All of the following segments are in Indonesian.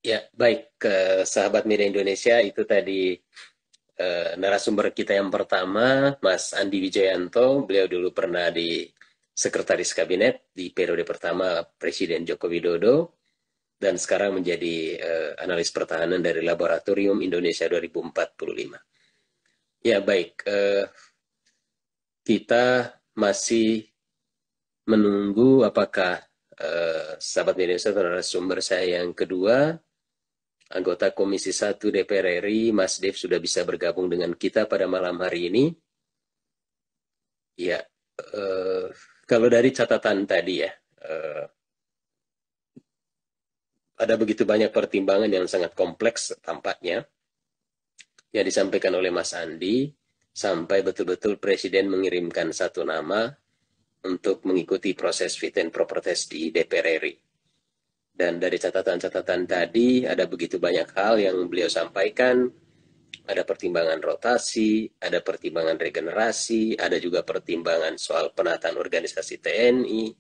Ya, baik, ke sahabat media Indonesia itu tadi narasumber kita yang pertama, Mas Andi Wijayanto. Beliau dulu pernah di Sekretaris Kabinet di periode pertama Presiden Joko Widodo dan sekarang menjadi analis pertahanan dari Laboratorium Indonesia 2045. Ya, baik, kita masih menunggu apakah sahabat media Indonesia narasumber saya yang kedua, anggota Komisi 1 DPR RI, Mas Dev sudah bisa bergabung dengan kita pada malam hari ini. Ya, eh, kalau dari catatan tadi ya, eh, ada begitu banyak pertimbangan yang sangat kompleks tampaknya yang disampaikan oleh Mas Andi, sampai betul-betul Presiden mengirimkan satu nama untuk mengikuti proses fit and proper test di DPR RI. Dan dari catatan-catatan tadi, ada begitu banyak hal yang beliau sampaikan. Ada pertimbangan rotasi, ada pertimbangan regenerasi, ada juga pertimbangan soal penataan organisasi TNI,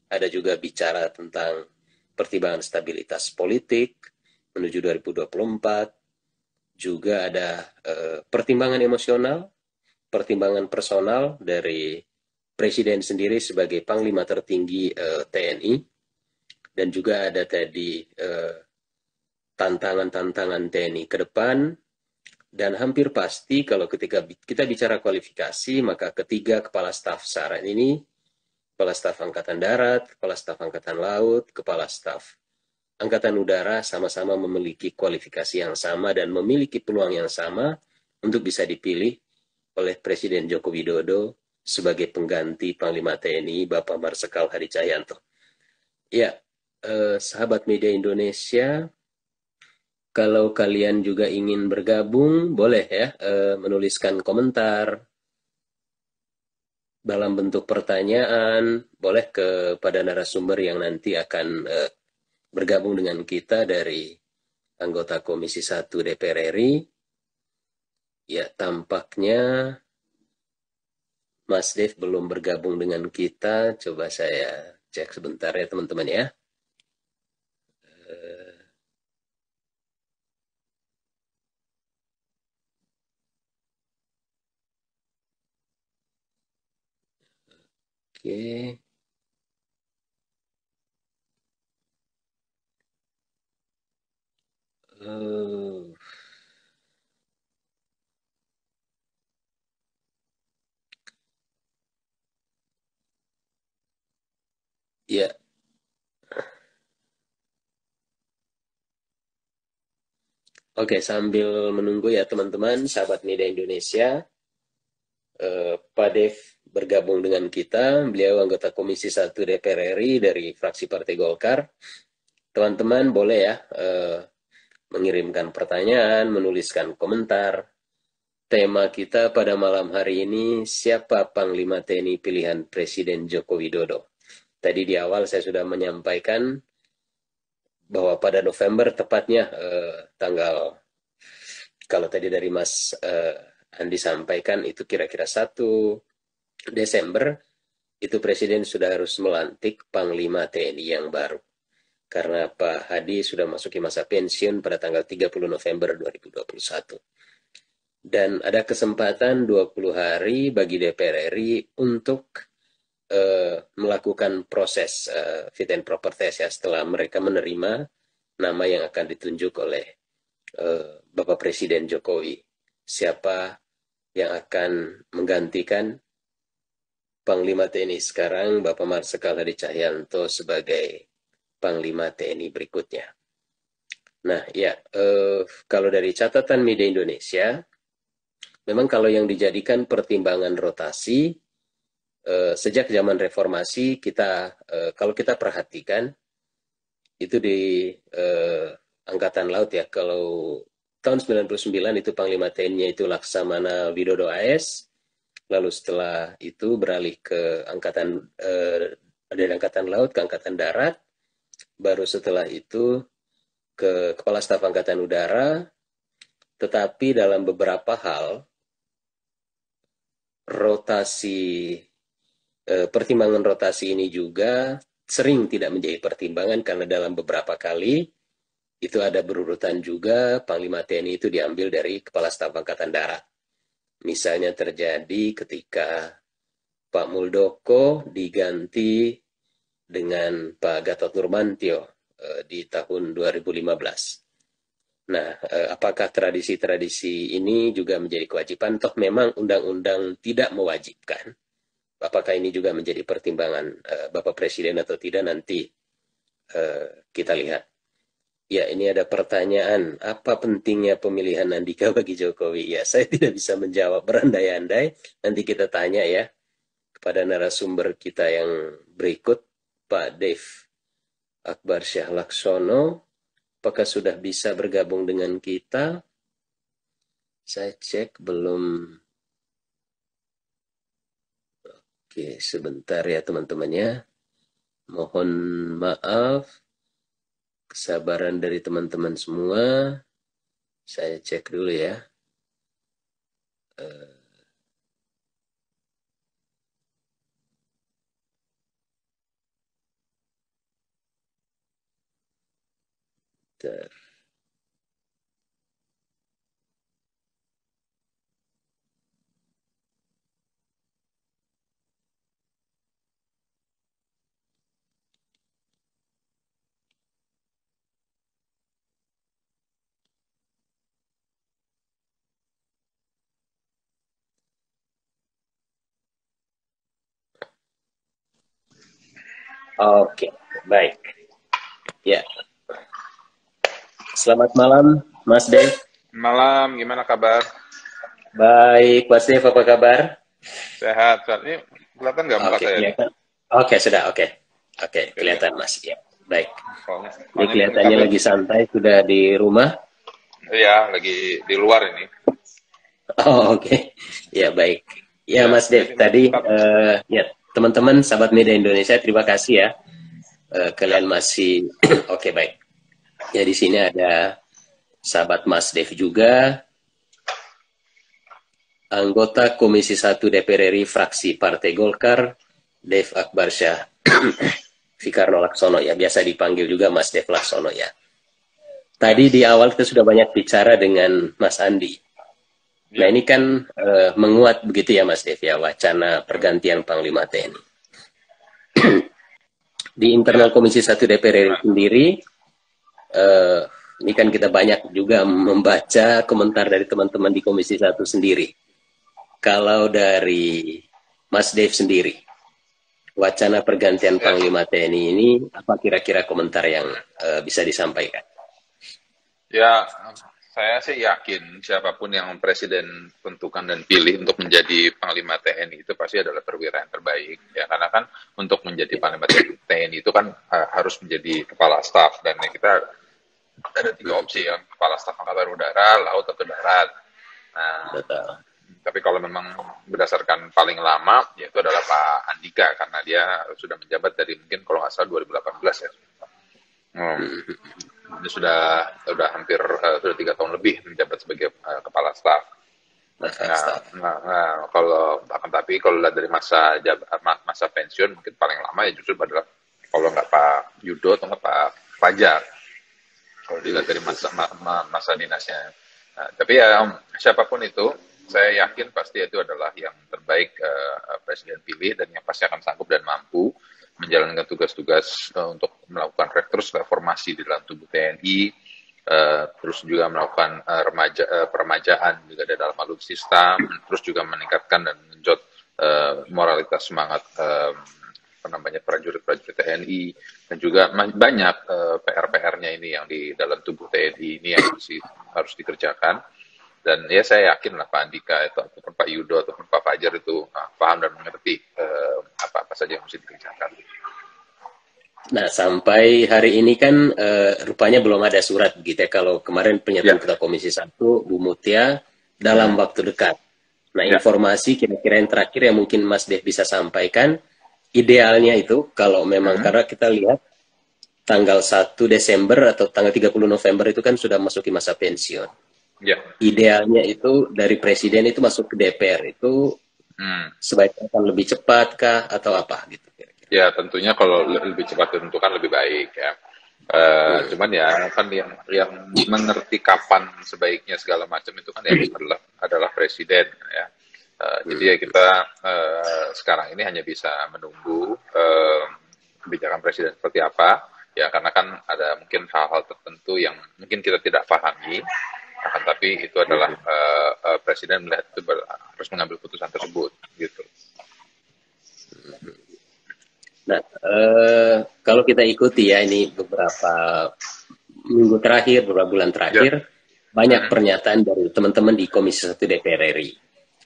ada juga bicara tentang pertimbangan stabilitas politik menuju 2024, juga ada pertimbangan emosional, pertimbangan personal dari Presiden sendiri sebagai Panglima tertinggi TNI, dan juga ada tadi tantangan-tantangan TNI ke depan. Dan hampir pasti kalau ketika kita bicara kualifikasi, maka ketiga kepala staf saat ini, kepala staf Angkatan Darat, kepala staf Angkatan Laut, kepala staf Angkatan Udara sama-sama memiliki kualifikasi yang sama dan memiliki peluang yang sama untuk bisa dipilih oleh Presiden Joko Widodo sebagai pengganti Panglima TNI Bapak Marsikal Hadi Cahyanto. Ya, sahabat media Indonesia, kalau kalian juga ingin bergabung, boleh ya menuliskan komentar dalam bentuk pertanyaan, boleh kepada narasumber yang nanti akan bergabung dengan kita dari anggota Komisi 1 DPR RI. Ya, tampaknya Mas Dev belum bergabung dengan kita. Coba saya cek sebentar ya teman-teman ya. Oke. Uh, ya, oke, sambil menunggu ya teman-teman, sahabat media Indonesia, Pak Dev bergabung dengan kita. Beliau anggota Komisi 1 DPR RI dari fraksi Partai Golkar. Teman-teman boleh ya mengirimkan pertanyaan, menuliskan komentar. Tema kita pada malam hari ini, siapa Panglima TNI pilihan Presiden Joko Widodo? Tadi di awal saya sudah menyampaikan bahwa pada November, tepatnya tanggal, kalau tadi dari Mas Andi sampaikan, itu kira-kira 1 Desember, itu Presiden sudah harus melantik Panglima TNI yang baru. Karena Pak Hadi sudah masuki masa pensiun pada tanggal 30 November 2021. Dan ada kesempatan 20 hari bagi DPR RI untuk melakukan proses fit and proper test ya, setelah mereka menerima nama yang akan ditunjuk oleh Bapak Presiden Jokowi. Siapa yang akan menggantikan Panglima TNI sekarang, Bapak Marsikal Hadi Cahyanto, sebagai Panglima TNI berikutnya. Nah, ya, kalau dari catatan media Indonesia, memang kalau yang dijadikan pertimbangan rotasi, sejak zaman reformasi, kita kalau kita perhatikan, itu di Angkatan Laut ya, kalau tahun 99 itu Panglima TNI-nya itu Laksamana Widodo AS, lalu setelah itu beralih ke dari Angkatan Laut ke Angkatan Darat, baru setelah itu ke Kepala Staf Angkatan Udara, tetapi dalam beberapa hal rotasi pertimbangan rotasi ini juga sering tidak menjadi pertimbangan karena dalam beberapa kali itu ada berurutan juga, Panglima TNI itu diambil dari Kepala Staf Angkatan Darat. Misalnya terjadi ketika Pak Muldoko diganti dengan Pak Gatot Nurmantio di tahun 2015. Nah, apakah tradisi-tradisi ini juga menjadi kewajiban? Toh memang undang-undang tidak mewajibkan. Apakah ini juga menjadi pertimbangan Bapak Presiden atau tidak, nanti kita lihat. Ya, ini ada pertanyaan, apa pentingnya pemilihan Andika bagi Jokowi? Ya, saya tidak bisa menjawab berandai-andai. Nanti kita tanya ya kepada narasumber kita yang berikut, Pak Dev Akbar Syah Laksono. Apakah sudah bisa bergabung dengan kita? Saya cek belum. Oke, sebentar ya teman-teman ya. Mohon maaf. Kesabaran dari teman-teman semua. Saya cek dulu ya. Bentar. Oke, baik. Ya, selamat malam Mas Dev. Malam, gimana kabar? Baik, Mas Dev apa kabar? Sehat, saat ini kelihatan nggak muka Oke, saya nih? kelihatan. Oke, sudah, oke. Oke, Oke, oke. kelihatan Mas. Ya, baik. Soalnya, Ini soalnya ini kelihatannya kabel, lagi santai, sudah di rumah. ya lagi di luar ini. Oh, oke. Ya, baik. Ya, Ya, Mas di Dev, sini tadi tetap. ya, teman-teman sahabat media Indonesia, terima kasih ya. Ya, Kalian masih oke, baik. Ya, di sini ada sahabat Mas Dev juga, anggota Komisi 1 DPR RI fraksi Partai Golkar, Dev Akbar Syah Fikarno Laksono, ya, biasa dipanggil juga Mas Dev Laksono ya. Tadi di yes. awal kita sudah banyak bicara dengan Mas Andi. Nah, Ya, ini kan menguat begitu ya Mas Dev ya, wacana pergantian Panglima TNI. Di internal ya, Komisi 1 DPR RI gimana? sendiri, eh, ini kan kita banyak juga membaca komentar dari teman-teman di Komisi 1 sendiri. Kalau dari Mas Dev sendiri, wacana pergantian Ya, Panglima TNI ini, apa kira-kira komentar yang bisa disampaikan? ya, saya sih yakin siapapun yang presiden tentukan dan pilih untuk menjadi Panglima TNI itu pasti adalah perwira yang terbaik. Ya, karena kan untuk menjadi Panglima TNI itu kan harus menjadi kepala staf dan kita ada tiga opsi ya, kepala staf angkatan udara, laut atau darat. Nah, Betul. tapi kalau memang berdasarkan paling lama, yaitu adalah Pak Andika, karena dia sudah menjabat dari mungkin kalau nggak salah 2018 ya. Ini sudah hampir sudah 3 tahun lebih menjabat sebagai kepala staf. Kalau akan tapi kalau dari masa pensiun mungkin paling lama ya justru adalah kalau nggak Pak Yudo atau nggak Pak Fajar. Kalau dilihat dari masa dinasnya. Nah, tapi ya siapapun itu, saya yakin pasti itu adalah yang terbaik Presiden pilih dan yang pasti akan sanggup dan mampu menjalankan tugas-tugas untuk melakukan terus reformasi di dalam tubuh TNI, terus juga melakukan peremajaan juga di dalam alutsista, terus juga meningkatkan dan menjot moralitas semangat prajurit-prajurit TNI dan juga banyak PR-PR-nya ini yang di dalam tubuh TNI ini yang masih harus dikerjakan. Dan ya saya yakin lah Pak Andika itu ataupun Pak Yudo ataupun Pak Fajar itu paham dan mengerti apa-apa saja yang mesti dikerjakan. Nah, sampai hari ini kan rupanya belum ada surat begitu ya. Kalau kemarin pernyataan Ya, Ketua Komisi 1, Bu Mutia, dalam waktu dekat. Nah, ya, informasi kira-kira yang terakhir yang mungkin Mas Dev bisa sampaikan, idealnya itu kalau memang karena kita lihat tanggal 1 Desember atau tanggal 30 November itu kan sudah masuki masa pensiun. ya. Idealnya itu dari Presiden itu masuk ke DPR itu sebaiknya akan lebih cepat kah atau apa gitu kira-kira. Ya tentunya kalau lebih cepat ditentukan lebih baik ya. Cuman ya kan yang mengerti kapan sebaiknya segala macam itu kan ya adalah presiden ya. Jadi ya kita sekarang ini hanya bisa menunggu kebijakan presiden seperti apa ya, karena kan ada mungkin hal-hal tertentu yang mungkin kita tidak pahami, akan tapi itu adalah presiden melihat itu harus mengambil putusan tersebut gitu. Nah, kalau kita ikuti ya ini beberapa minggu terakhir, beberapa bulan terakhir, banyak pernyataan dari teman-teman di Komisi 1 DPR RI.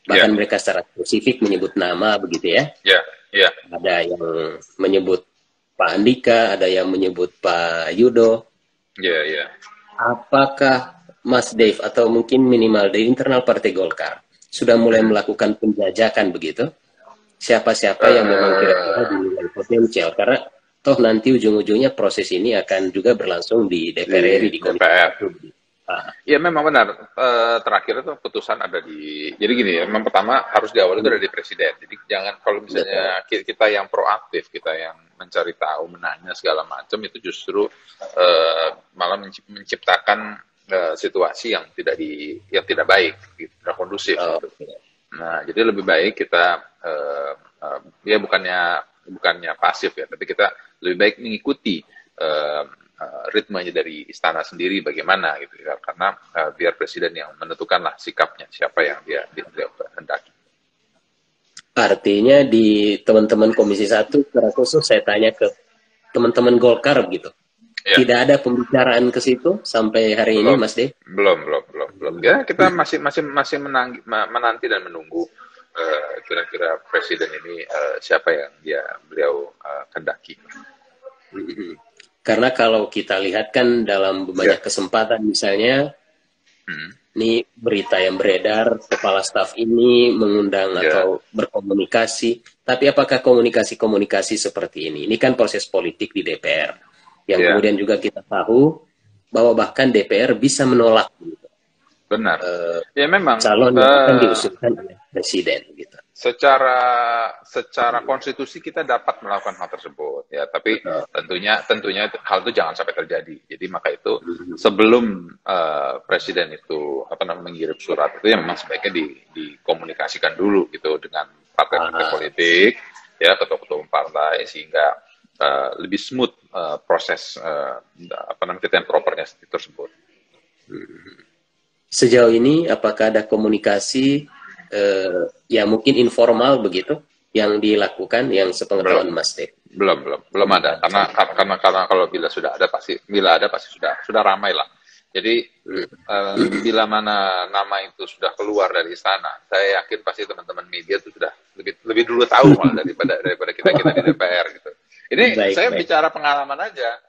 Bahkan mereka secara spesifik menyebut nama begitu ya. Ada yang menyebut Pak Andika, ada yang menyebut Pak Yudo. Apakah Mas Dave atau mungkin minimal di internal Partai Golkar sudah mulai melakukan penjajakan begitu? Siapa-siapa yang memang kira-kira dinilai potensial, karena toh nanti ujung-ujungnya proses ini akan juga berlangsung di DPR RI, di Komisi DPR. 1. Ya memang benar, terakhir itu putusan ada di, jadi gini ya, memang pertama harus di awal itu ada di presiden, jadi jangan kalau misalnya kita yang proaktif, kita yang mencari tahu, menanya segala macam, itu justru malah menciptakan situasi yang tidak baik, gitu, tidak kondusif. Gitu. Nah, jadi lebih baik kita ya bukannya pasif ya, tapi kita lebih baik mengikuti ritmenya dari istana sendiri bagaimana gitu ya, karena biar presiden yang menentukanlah sikapnya siapa yang dia hendaki. Artinya di teman-teman Komisi 1 secara khusus saya tanya ke teman-teman Golkar gitu. Tidak ada pembicaraan ke situ sampai hari ini, Mas De? Belum. Ya, kita masih menanti dan menunggu kira-kira presiden ini siapa yang beliau kendaki. Karena kalau kita lihat kan dalam banyak kesempatan misalnya, ini berita yang beredar, kepala staf ini mengundang atau berkomunikasi, tapi apakah komunikasi seperti ini? Ini kan proses politik di DPR, yang kemudian juga kita tahu bahwa bahkan DPR bisa menolak gitu. Benar. Ya memang calon yang akan diusulkan oleh presiden gitu. Secara konstitusi kita dapat melakukan hal tersebut ya, tapi tentunya hal itu jangan sampai terjadi. Jadi maka itu sebelum presiden itu mengirim surat itu ya memang sebaiknya dikomunikasikan dulu gitu dengan partai-partai politik ya, ketua-ketua partai, sehingga lebih smooth proses fit and propernya tersebut. Sejauh ini apakah ada komunikasi ya mungkin informal begitu yang dilakukan, yang sepengetahuan Mas Dave? Belum ada, karena kalau bila ada pasti sudah ramai lah. Jadi bila mana nama itu sudah keluar dari istana, saya yakin pasti teman-teman media itu sudah lebih dulu tahu malah daripada kita di DPR gitu. Ini saya bicara pengalaman aja.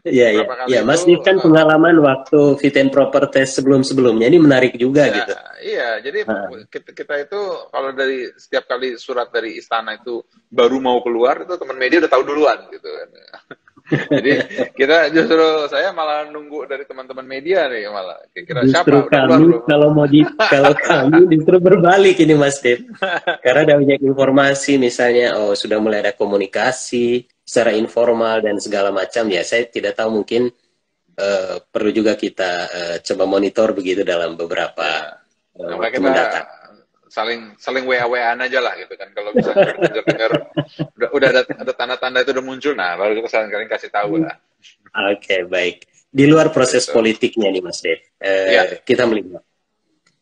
Iya, Mas Dif kan pengalaman waktu fit and proper test sebelumnya ini menarik juga gitu. Iya, jadi kita itu kalau dari setiap kali surat dari istana itu baru mau keluar, itu teman media udah tahu duluan gitu. Jadi saya malah nunggu dari teman-teman media nih, malah kira-kira siapa kami kalau kami justru berbalik ini Mas Dif. Karena ada banyak informasi, misalnya sudah mulai ada komunikasi secara informal dan segala macam, ya saya tidak tahu, mungkin perlu juga kita coba monitor begitu dalam beberapa waktu mendatang. Saling WA-WAan aja lah gitu kan, kalau misalnya dengar udah ada tanda-tanda itu udah muncul, nah baru kita saling kasih tahu lah. Oke, baik. Di luar proses politiknya nih Mas Dev, kita melihat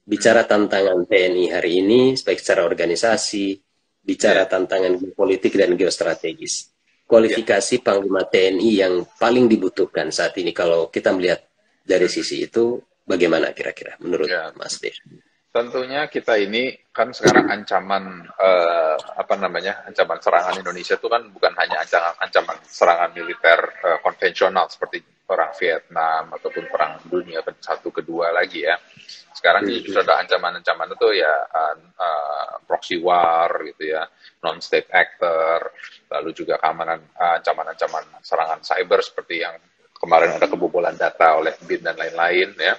bicara tantangan TNI hari ini, baik secara organisasi, bicara tantangan geopolitik dan geostrategis. Kualifikasi Panglima TNI yang paling dibutuhkan saat ini kalau kita melihat dari sisi itu, bagaimana kira-kira menurut Mas Dev? Tentunya kita ini kan sekarang ancaman ancaman serangan Indonesia itu kan bukan hanya ancaman serangan militer konvensional seperti perang Vietnam ataupun perang dunia satu kedua lagi ya. Sekarang ini sudah ada ancaman-ancaman itu ya, proxy war gitu ya, non-state actor, lalu juga keamanan, ancaman-ancaman serangan cyber seperti yang kemarin ada kebobolan data oleh BIN dan lain-lain ya.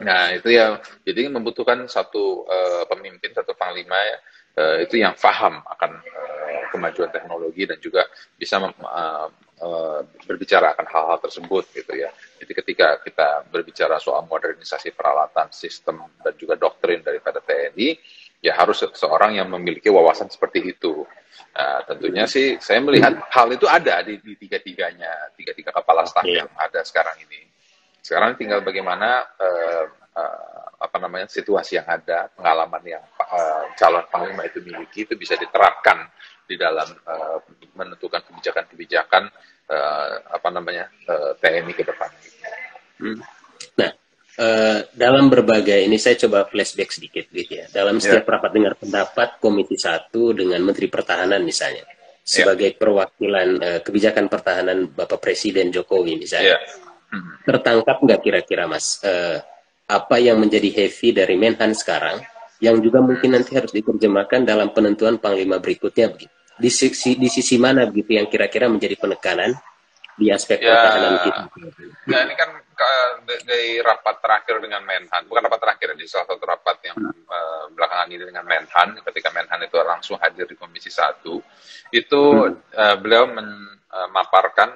Nah itu ya, jadi membutuhkan satu pemimpin, satu panglima itu yang paham akan kemajuan teknologi dan juga bisa berbicara akan hal-hal tersebut gitu ya. Jadi ketika kita berbicara soal modernisasi peralatan, sistem dan juga doktrin daripada TNI, ya harus seorang yang memiliki wawasan seperti itu. Nah, tentunya sih saya melihat hal itu ada di tiga kepala staf Oke. yang ada sekarang ini. Sekarang tinggal bagaimana apa namanya situasi yang ada, pengalaman yang calon panglima itu miliki itu bisa diterapkan di dalam menentukan kebijakan-kebijakan apa namanya TNI ke depan. Nah, dalam berbagai ini saya coba flashback sedikit gitu ya. Dalam Ya, setiap rapat dengar pendapat Komisi 1 dengan Menteri Pertahanan misalnya, ya, sebagai perwakilan kebijakan pertahanan Bapak Presiden Jokowi ya. misalnya, tertangkap nggak kira-kira Mas apa yang menjadi heavy dari Menhan sekarang yang juga mungkin nanti harus diterjemahkan dalam penentuan panglima berikutnya begitu. Di sisi mana begitu yang kira-kira menjadi penekanan di aspek Ya, pertahanan kita. nah ini kan dari rapat terakhir dengan Menhan, bukan rapat terakhir, di salah satu rapat yang belakangan ini dengan Menhan, ketika Menhan itu langsung hadir di Komisi 1, itu beliau memaparkan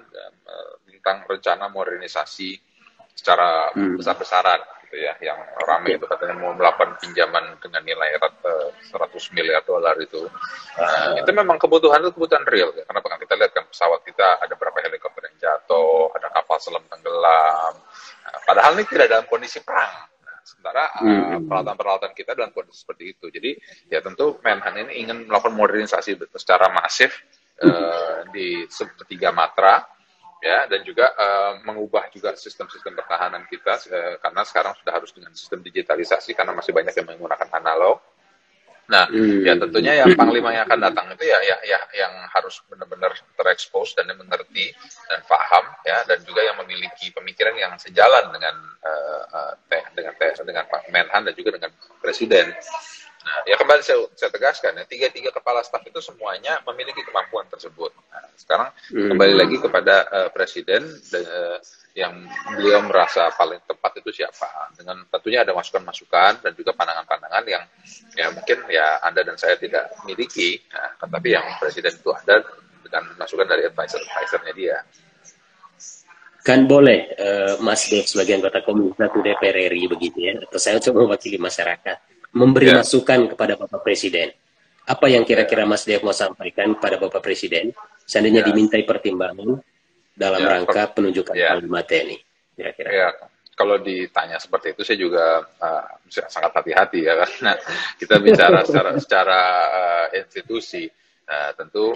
tentang rencana modernisasi secara besar-besaran gitu ya, yang ramai itu katanya mau melakukan pinjaman dengan nilai 100 miliar dolar itu. Itu memang kebutuhan real ya. Kenapa kan kita lihat kan pesawat kita ada berapa helikopter yang jatuh, ada kapal selam tenggelam. Padahal ini tidak dalam kondisi perang. Sementara peralatan-peralatan kita dalam kondisi seperti itu. Jadi ya tentu Menhan ini ingin melakukan modernisasi secara masif di ketiga matra ya, dan juga mengubah juga sistem-sistem pertahanan kita karena sekarang sudah harus dengan sistem digitalisasi karena masih banyak yang menggunakan analog. Nah, ya tentunya yang panglima yang akan datang itu ya yang harus benar-benar terekspos dan mengerti dan paham ya, dan juga yang memiliki pemikiran yang sejalan dengan dengan Pak Menhan dan juga dengan Presiden. Nah, ya kembali saya tegaskan ya, tiga kepala staf itu semuanya memiliki kemampuan tersebut. Nah, sekarang kembali lagi kepada Presiden yang beliau merasa paling tepat itu siapa. Dengan tentunya ada masukan-masukan dan juga pandangan-pandangan yang ya mungkin ya Anda dan saya tidak miliki, nah, tetapi yang Presiden itu ada dengan masukan dari advisor-advisornya dia. Kan boleh Mas Dev sebagai anggota Komisi 1 DPR RI begitu ya, atau saya coba mewakili masyarakat, memberi Ya, masukan kepada Bapak Presiden. Apa yang kira-kira ya, Mas Dev mau sampaikan kepada Bapak Presiden, seandainya ya, dimintai pertimbangan dalam ya, rangka penunjukan ya. Panglima TNI, kira-kira. Ya, kalau ditanya seperti itu saya juga sangat hati-hati ya, karena kita bicara secara institusi. Tentu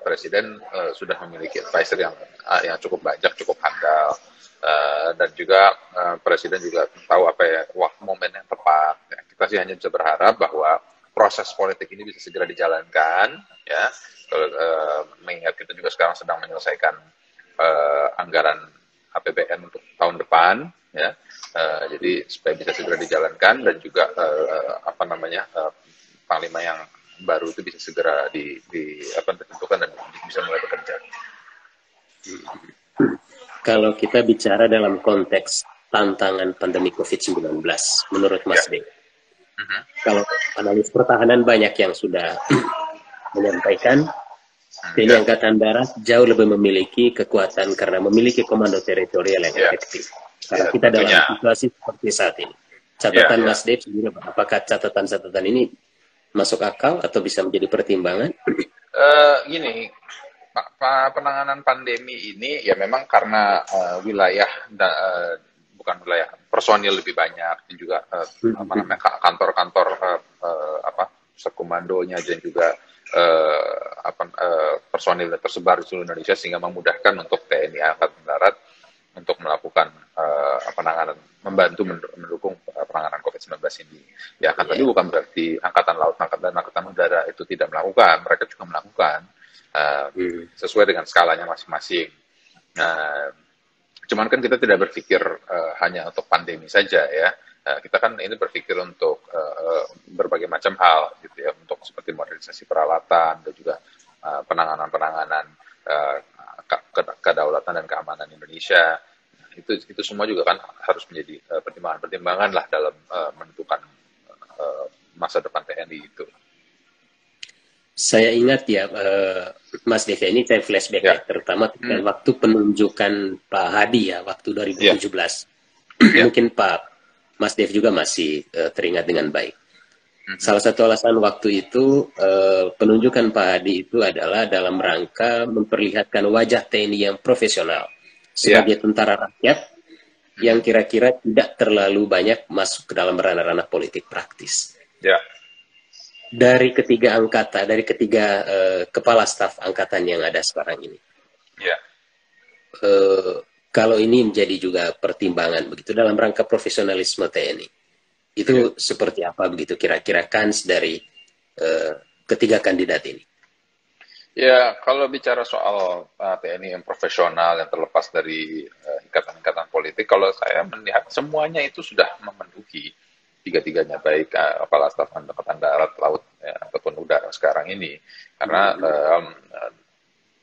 Presiden sudah memiliki advisor yang cukup banyak, cukup handal, dan juga Presiden juga tahu apa ya momen yang tepat. Ya, kita sih hanya bisa berharap bahwa proses politik ini bisa segera dijalankan, ya. Kalau mengingat kita juga sekarang sedang menyelesaikan anggaran APBN untuk tahun depan, ya. Jadi supaya bisa segera dijalankan dan juga apa namanya panglima yang baru itu bisa segera ditentukan dan bisa mulai bekerja. Kalau kita bicara dalam konteks tantangan pandemi COVID-19, menurut Mas Dev, kalau analis pertahanan banyak yang sudah menyampaikan, TNI Angkatan Darat jauh lebih memiliki kekuatan karena memiliki komando teritorial yang efektif. Karena kita dalam situasi seperti saat ini. Catatan Mas Dev sendiri, apakah catatan-catatan ini masuk akal atau bisa menjadi pertimbangan? Gini, penanganan pandemi ini ya memang karena wilayah bukan wilayah personil lebih banyak dan juga apa namanya kantor-kantor sekomandonya dan juga personil tersebar di seluruh Indonesia sehingga memudahkan untuk TNI Angkatan Darat untuk melakukan penanganan, membantu mendukung penanganan COVID-19 ini. Ya kan tadi bukan berarti Angkatan Laut dan Angkatan Udara itu tidak melakukan, mereka juga melakukan sesuai dengan skalanya masing-masing. Cuman kan kita tidak berpikir hanya untuk pandemi saja ya. Kita kan ini berpikir untuk berbagai macam hal gitu ya, untuk seperti modernisasi peralatan dan juga penanganan kedaulatan dan keamanan Indonesia. Itu semua juga kan harus menjadi pertimbangan-pertimbangan lah dalam menentukan masa depan TNI itu. Saya ingat ya, Mas Dev, ini saya flashback ya, Ya. terutama waktu penunjukan Pak Hadi ya, waktu Ya. 2017. Ya. Mungkin Pak Mas Dev juga masih teringat dengan baik. Mhm. Salah satu alasan waktu itu penunjukan Pak Hadi itu adalah dalam rangka memperlihatkan wajah TNI yang profesional Ya. sebagai tentara rakyat yang kira-kira tidak terlalu banyak masuk ke dalam ranah-ranah politik praktis. Ya. Dari ketiga angkatan, dari ketiga kepala staf angkatan yang ada sekarang ini. Ya. Kalau ini menjadi juga pertimbangan begitu dalam rangka profesionalisme TNI. Itu seperti apa begitu kira-kira kans dari ketiga kandidat ini? Ya, kalau bicara soal TNI yang profesional yang terlepas dari ikatan-ikatan politik, kalau saya melihat semuanya itu sudah memenuhi tiga-tiganya, baik kepala staf angkatan darat, laut, ya, ataupun udara sekarang ini. Karena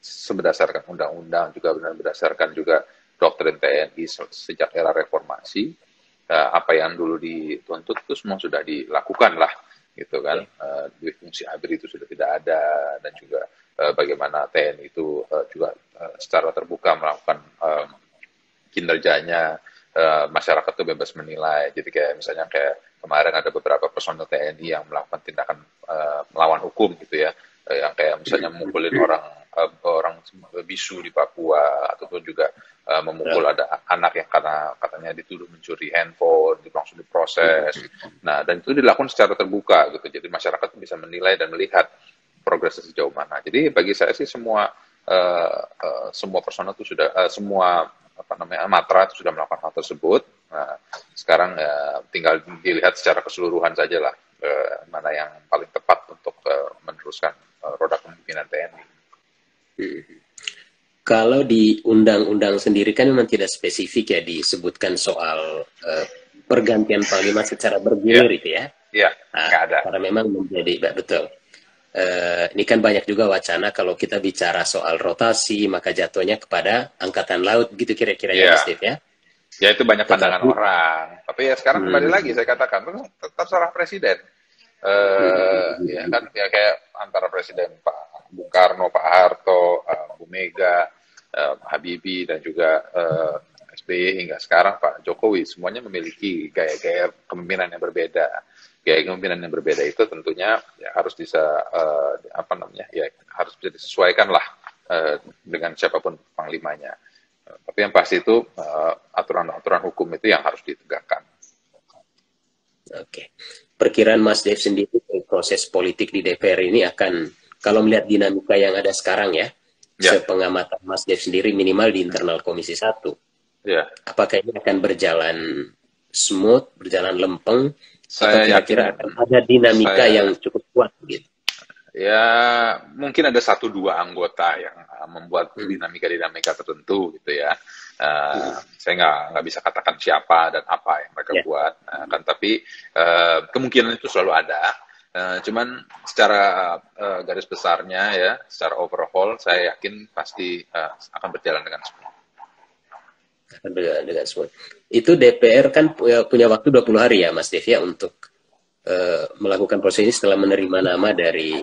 berdasarkan undang-undang juga berdasarkan juga doktrin TNI sejak era reformasi, apa yang dulu dituntut itu semua sudah dilakukan lah, gitu kan. Fungsi ABRI itu sudah tidak ada, dan juga bagaimana TNI itu juga secara terbuka melakukan kinerjanya, masyarakat itu bebas menilai. Jadi kayak misalnya kayak kemarin ada beberapa personel TNI yang melakukan tindakan melawan hukum gitu ya, yang kayak misalnya memukulin orang bisu di Papua, ataupun juga memukul ada anak yang karena katanya dituduh mencuri handphone, langsung diproses. Nah, dan itu dilakukan secara terbuka gitu. Jadi masyarakat bisa menilai dan melihat progresnya sejauh mana. Jadi bagi saya sih semua personal itu sudah semua apa namanya matra itu sudah melakukan hal tersebut. Nah, sekarang tinggal dilihat secara keseluruhan saja lah mana yang paling tepat untuk meneruskan roda kepemimpinan TNI. Kalau di undang-undang sendiri kan memang tidak spesifik ya disebutkan soal pergantian panglima secara bergilir itu ya. Iya, nggak ada. Karena memang menjadi betul. Ini kan banyak juga wacana kalau kita bicara soal rotasi maka jatuhnya kepada angkatan laut gitu kira-kira ya Mas Dev ya. Ya itu banyak pandangan orang. Tapi ya sekarang kembali lagi saya katakan tetap salah presiden. Ya kan ya kayak antara presiden Pak Bung Karno, Pak Harto, Bu Mega, Habibie dan juga SBY hingga sekarang Pak Jokowi, semuanya memiliki gaya-gaya kepemimpinan yang berbeda. Gaya kepemimpinan yang berbeda itu tentunya ya harus bisa apa namanya ya harus bisa disesuaikan lah dengan siapapun panglimanya. Tapi yang pasti itu aturan-aturan hukum itu yang harus ditegakkan. Oke. Perkiraan Mas Dev sendiri proses politik di DPR ini akan, kalau melihat dinamika yang ada sekarang ya, sepengamatan Mas Dev sendiri minimal di internal Komisi 1, apakah ini akan berjalan smooth, berjalan lempeng, atau kira-kira akan ada dinamika yang cukup kuat gitu? Ya, mungkin ada 1-2 anggota yang membuat dinamika-dinamika tertentu gitu ya. Saya nggak bisa katakan siapa dan apa yang mereka buat, kan. Tapi kemungkinan itu selalu ada. Cuman secara garis besarnya ya, secara overall, saya yakin pasti akan berjalan dengan smooth. Dengan smooth. Itu DPR kan punya waktu 20 hari ya, Mas Dev ya, untuk melakukan proses ini setelah menerima nama dari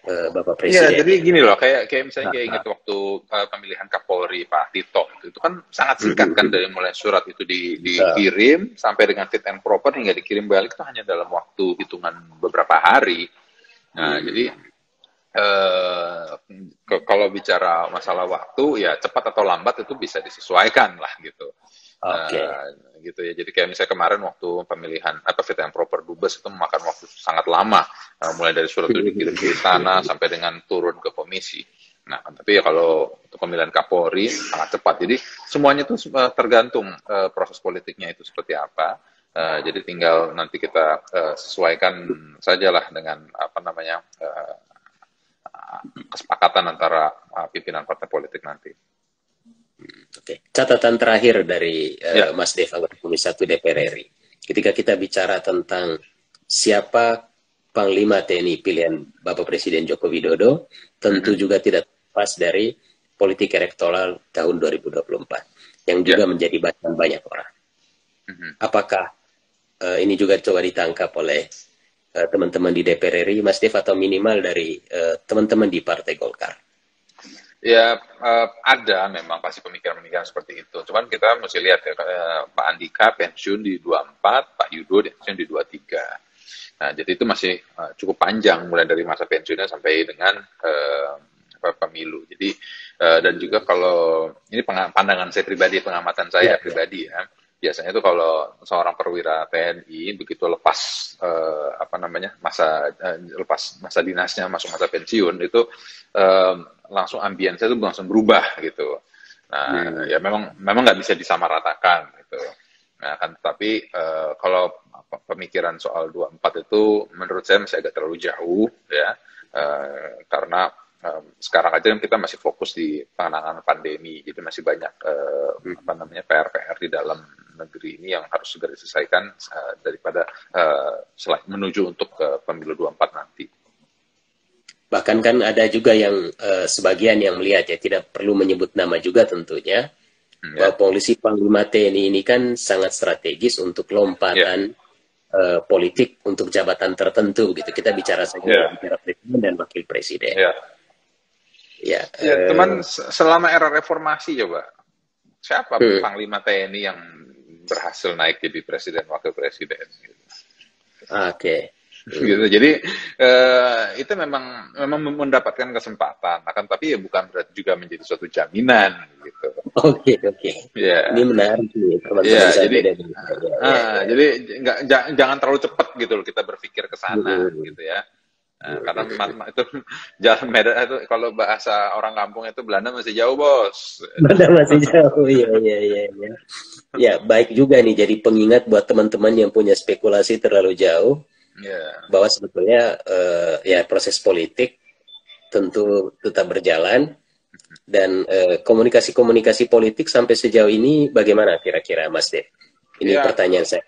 Bapak Presiden. Iya, jadi gini loh, kayak misalnya kayak ingat waktu pemilihan Kapolri Pak Tito, itu kan sangat singkat kan, dari mulai surat itu dikirim sampai dengan fit and proper hingga dikirim balik itu hanya dalam waktu hitungan beberapa hari. Nah, jadi kalau bicara masalah waktu ya cepat atau lambat itu bisa disesuaikan lah gitu. Gitu ya. Jadi kayak misalnya kemarin waktu pemilihan fit and proper dubes itu memakan waktu sangat lama, mulai dari surat itu dikirim ke istana sampai dengan turun ke komisi. Nah, tapi ya kalau untuk pemilihan Kapolri sangat cepat. Jadi semuanya itu tergantung proses politiknya itu seperti apa. Jadi tinggal nanti kita sesuaikan sajalah dengan apa namanya kesepakatan antara pimpinan partai politik nanti. Oke. Catatan terakhir dari Mas Dev, anggota Komisi 1 DPR RI. Ketika kita bicara tentang siapa Panglima TNI pilihan Bapak Presiden Joko Widodo, tentu juga tidak lepas dari politik elektoral tahun 2024 yang juga menjadi bahasan banyak orang. Apakah ini juga coba ditangkap oleh teman-teman di DPR RI, Mas Dev, atau minimal dari teman-teman di Partai Golkar? Ya, ada memang pasti pemikiran-pemikiran seperti itu. Cuman kita mesti lihat ya, Pak Andika pensiun di 24, Pak Yudo pensiun di 23. Nah, jadi itu masih cukup panjang mulai dari masa pensiunnya sampai dengan pemilu. Jadi dan juga kalau ini pandangan saya pribadi, pengamatan saya pribadi ya, biasanya itu kalau seorang perwira TNI begitu lepas lepas masa dinasnya masuk masa pensiun itu langsung ambience itu langsung berubah gitu. Nah, ya memang nggak bisa disamaratakan gitu. Nah, kan tapi kalau pemikiran soal 24 itu menurut saya masih agak terlalu jauh ya. Karena sekarang aja kan kita masih fokus di penanganan pandemi, jadi masih banyak PR-PR di dalam negeri ini yang harus segera diselesaikan daripada menuju untuk pemilu 24 nanti. Bahkan kan ada juga yang sebagian yang melihat ya, tidak perlu menyebut nama juga tentunya, bahwa polisi Panglima TNI ini kan sangat strategis untuk lompatan politik untuk jabatan tertentu gitu. Kita bicara saja bicara presiden dan wakil presiden. Ya, teman, selama era reformasi coba, siapa Panglima TNI yang berhasil naik jadi presiden wakil presiden? Oke. Gitu. Jadi itu memang mendapatkan kesempatan, akan tapi ya bukan berarti juga menjadi suatu jaminan gitu. Oke. Yeah. Ini menarik nih teman-teman. Jadi jangan terlalu cepat gitu loh kita berpikir ke sana gitu ya. Karena itu jalan Medan itu kalau bahasa orang kampung itu Belanda masih jauh, Bos. Belanda masih jauh. Iya. Ya, baik juga nih jadi pengingat buat teman-teman yang punya spekulasi terlalu jauh. Bahwa sebetulnya ya proses politik tentu tetap berjalan, dan komunikasi politik sampai sejauh ini bagaimana kira-kira, Mas Dev? Ini pertanyaan saya.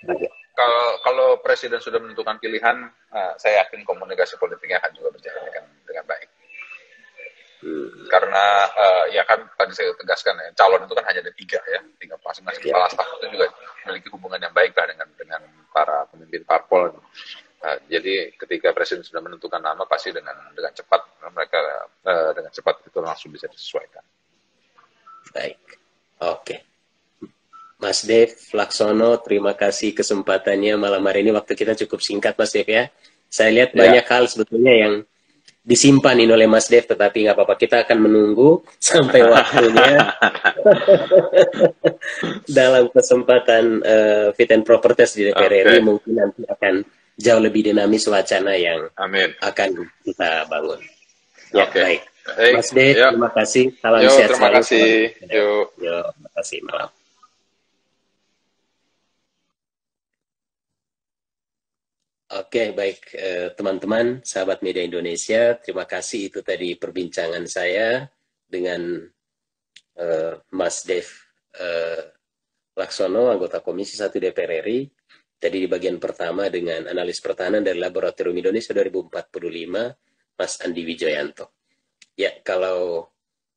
Kalau presiden sudah menentukan pilihan, saya yakin komunikasi politiknya akan juga berjalan dengan baik. Karena ya kan tadi saya tegaskan ya, calon itu kan hanya ada 3 ya, 3 masing-masing kepala staf itu juga memiliki hubungan yang baik lah dengan para pemimpin parpol. Jadi ketika presiden sudah menentukan nama, pasti dengan cepat mereka dengan cepat itu langsung bisa disesuaikan. Baik, oke. Mas Dev Laksono, terima kasih kesempatannya malam hari ini. Waktu kita cukup singkat, Mas Dev ya. Saya lihat banyak hal sebetulnya yang disimpan ini oleh Mas Dev, tetapi nggak apa-apa, kita akan menunggu sampai waktunya dalam kesempatan fit and proper test di DPR RI. Mungkin nanti akan jauh lebih dinamis wacana yang akan kita bangun. Ya, baik. Mas Dev, terima kasih. Salam sehat terima selalu. Kasih. Terima kasih. Malam. Oke, baik teman-teman, sahabat media Indonesia, terima kasih. Itu tadi perbincangan saya dengan Mas Dev Laksono, anggota Komisi 1 DPR RI. Tadi di bagian pertama dengan analis pertahanan dari Laboratorium Indonesia 2045, Mas Andi Wijoyanto. Ya, kalau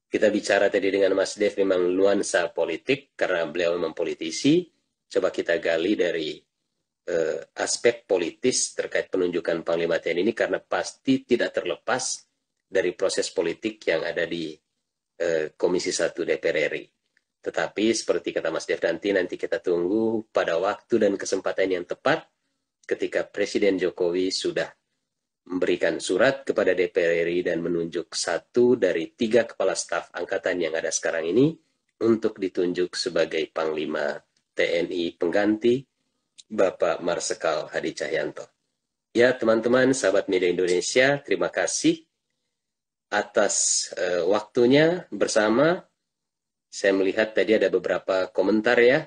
kita bicara tadi dengan Mas Dev memang nuansa politik, karena beliau memang politisi, coba kita gali dari aspek politis terkait penunjukan Panglima TNI ini, karena pasti tidak terlepas dari proses politik yang ada di Komisi 1 DPR RI. Tetapi seperti kata Mas Dev, nanti kita tunggu pada waktu dan kesempatan yang tepat ketika Presiden Jokowi sudah memberikan surat kepada DPR RI dan menunjuk 1 dari 3 kepala staf angkatan yang ada sekarang ini untuk ditunjuk sebagai Panglima TNI pengganti Bapak Marsikal Hadi Cahyanto. Ya, teman-teman, sahabat media Indonesia, terima kasih atas waktunya bersama. Saya melihat tadi ada beberapa komentar ya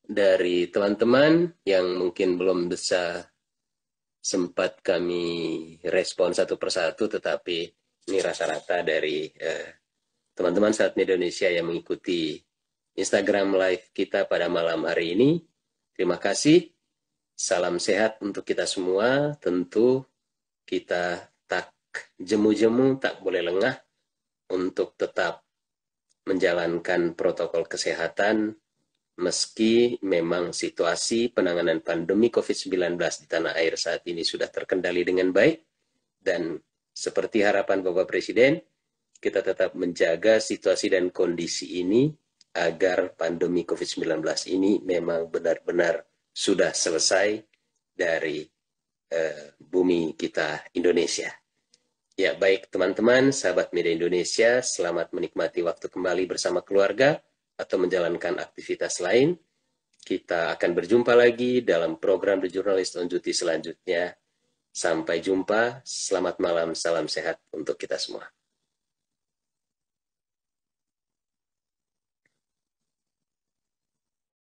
dari teman-teman yang mungkin belum bisa sempat kami respon satu persatu, tetapi ini rata-rata dari teman-teman sahabat media Indonesia yang mengikuti Instagram Live kita pada malam hari ini. Terima kasih. Salam sehat untuk kita semua. Tentu kita tak jemu-jemu, tak boleh lengah untuk tetap menjalankan protokol kesehatan meski memang situasi penanganan pandemi COVID-19 di tanah air saat ini sudah terkendali dengan baik, dan seperti harapan Bapak Presiden, kita tetap menjaga situasi dan kondisi ini agar pandemi COVID-19 ini memang benar-benar sudah selesai dari bumi kita Indonesia. Ya, baik teman-teman, sahabat media Indonesia, selamat menikmati waktu kembali bersama keluarga atau menjalankan aktivitas lain. Kita akan berjumpa lagi dalam program The Journalist on Duty selanjutnya. Sampai jumpa, selamat malam, salam sehat untuk kita semua.